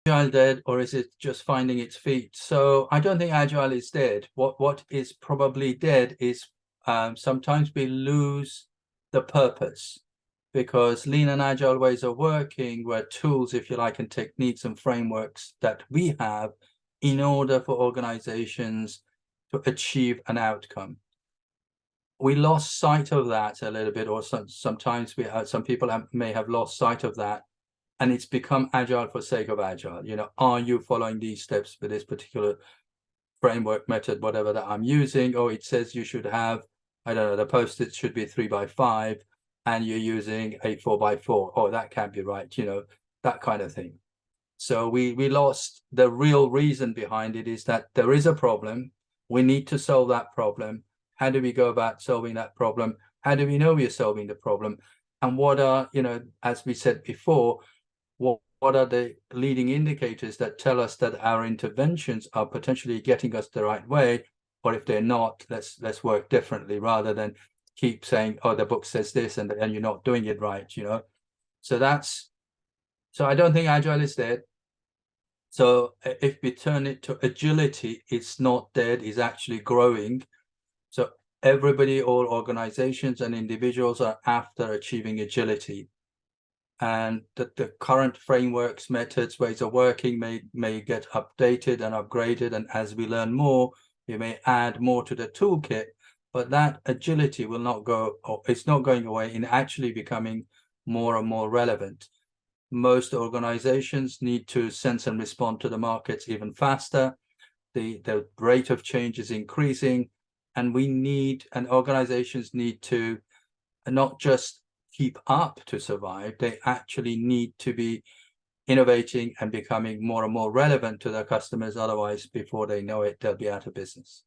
Agile dead, or is it just finding its feet? So I don't think Agile is dead. What is probably dead is sometimes we lose the purpose, because lean and agile ways of working were tools, if you like, and techniques and frameworks that we have in order for organizations to achieve an outcome. We lost sight of that a little bit, or sometimes some people may have lost sight of that, and it's become agile for sake of agile. Are you following these steps for this particular framework, method, whatever that I'm using? Oh, it says you should have, I don't know, the post-it should be 3x5 and you're using a 4x4. Oh, that can't be right, that kind of thing. So we lost the real reason behind it, is that there is a problem. We need to solve that problem. How do we go about solving that problem? How do we know we are solving the problem? And what are, as we said before, what are the leading indicators that tell us that our interventions are potentially getting us the right way? Or if they're not, let's work differently, rather than keep saying, oh, the book says this, and you're not doing it right, So I don't think Agile is dead. So if we turn it to agility, it's not dead, it's actually growing. So everybody, all organizations and individuals are after achieving agility. And the current frameworks, methods, ways of working may get updated and upgraded. And as we learn more, we may add more to the toolkit, but that agility will not go, or it's not going away, in actually becoming more and more relevant. Most organizations need to sense and respond to the markets even faster. The rate of change is increasing, and organizations need to not just keep up to survive, they actually need to be innovating and becoming more and more relevant to their customers. Otherwise, before they know it, they'll be out of business.